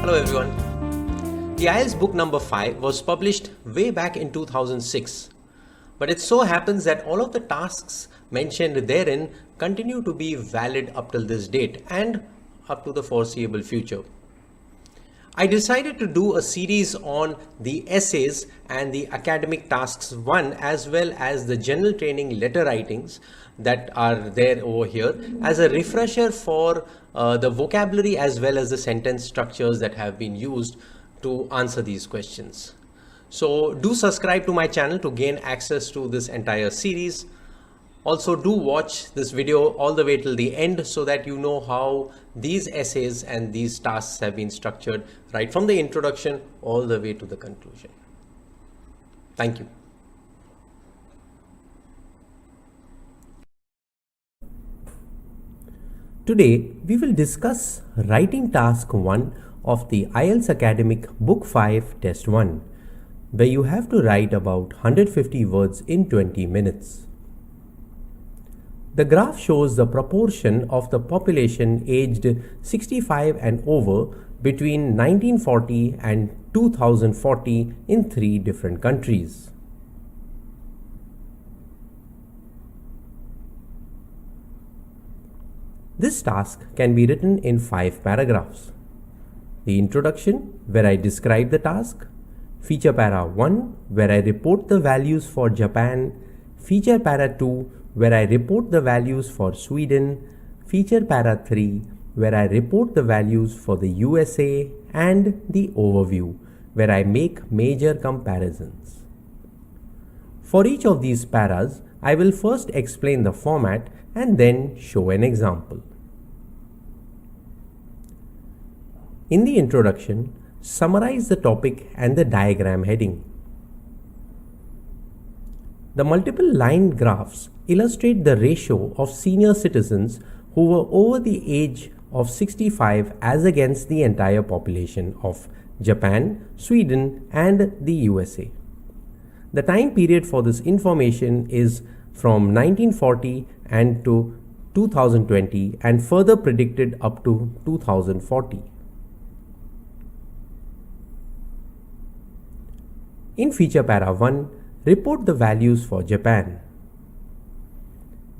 Hello everyone. The IELTS book number 5 was published way back in 2006. But it so happens that all of the tasks mentioned therein continue to be valid up till this date and up to the foreseeable future. I decided to do a series on the essays and the academic tasks 1 as well as the general training letter writings that are there over here as a refresher for the vocabulary as well as the sentence structures that have been used to answer these questions. So do subscribe to my channel to gain access to this entire series. Also do watch this video all the way till the end so that you know how these essays and these tasks have been structured right from the introduction all the way to the conclusion. Thank you. Today we will discuss writing task 1 of the IELTS Academic Book 5 Test 1, where you have to write about 150 words in 20 minutes. The graph shows the proportion of the population aged 65 and over between 1940 and 2040 in 3 different countries. This task can be written in 5 paragraphs. The introduction, where I describe the task. Feature para 1, where I report the values for Japan. Feature para 2, where I report the values for Sweden. Feature para 3, where I report the values for the USA, and the overview, where I make major comparisons. For each of these paras, I will first explain the format and then show an example. In the introduction, summarize the topic and the diagram heading. The multiple line graphs illustrate the ratio of senior citizens who were over the age of 65 as against the entire population of Japan, Sweden, and the USA. The time period for this information is from 1940 and to 2020 and further predicted up to 2040. In feature para 1, report the values for Japan.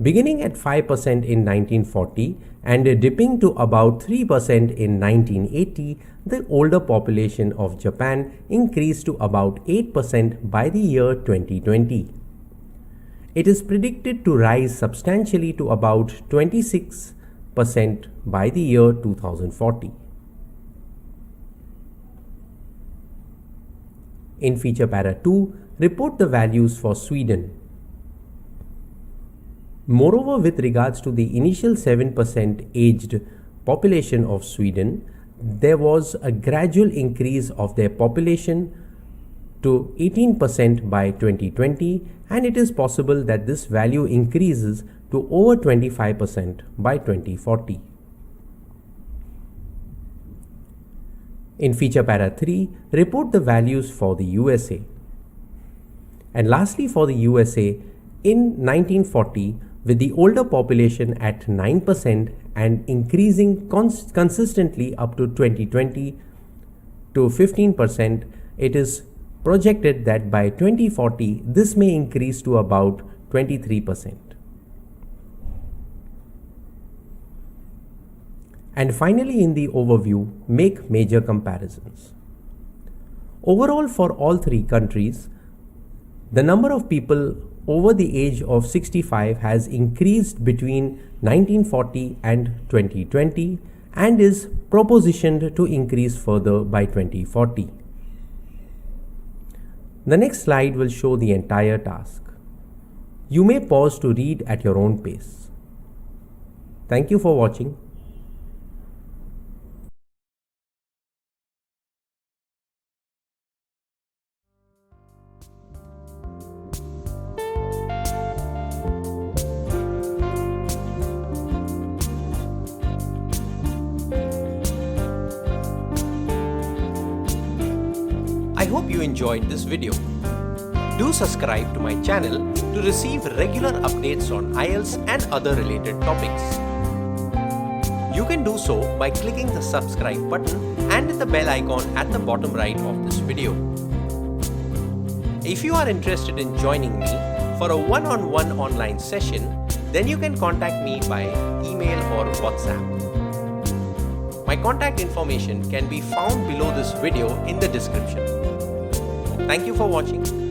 Beginning at 5% in 1940 and dipping to about 3% in 1980, the older population of Japan increased to about 8% by the year 2020. It is predicted to rise substantially to about 26% by the year 2040. In feature para 2, report the values for Sweden. Moreover, with regards to the initial 7% aged population of Sweden, there was a gradual increase of their population to 18% by 2020, and it is possible that this value increases to over 25% by 2040. In feature para 3, report the values for the USA. And lastly, for the USA, in 1940, with the older population at 9% and increasing consistently up to 2020 to 15%, it is projected that by 2040, this may increase to about 23%. And finally, in the overview, make major comparisons. Overall, for all 3 countries, the number of people over the age of 65 has increased between 1940 and 2020 and is propositioned to increase further by 2040. The next slide will show the entire task. You may pause to read at your own pace. Thank you for watching. I hope you enjoyed this video. Do subscribe to my channel to receive regular updates on IELTS and other related topics. You can do so by clicking the subscribe button and the bell icon at the bottom right of this video. If you are interested in joining me for a one-on-one online session, then you can contact me by email or WhatsApp. My contact information can be found below this video in the description. Thank you for watching.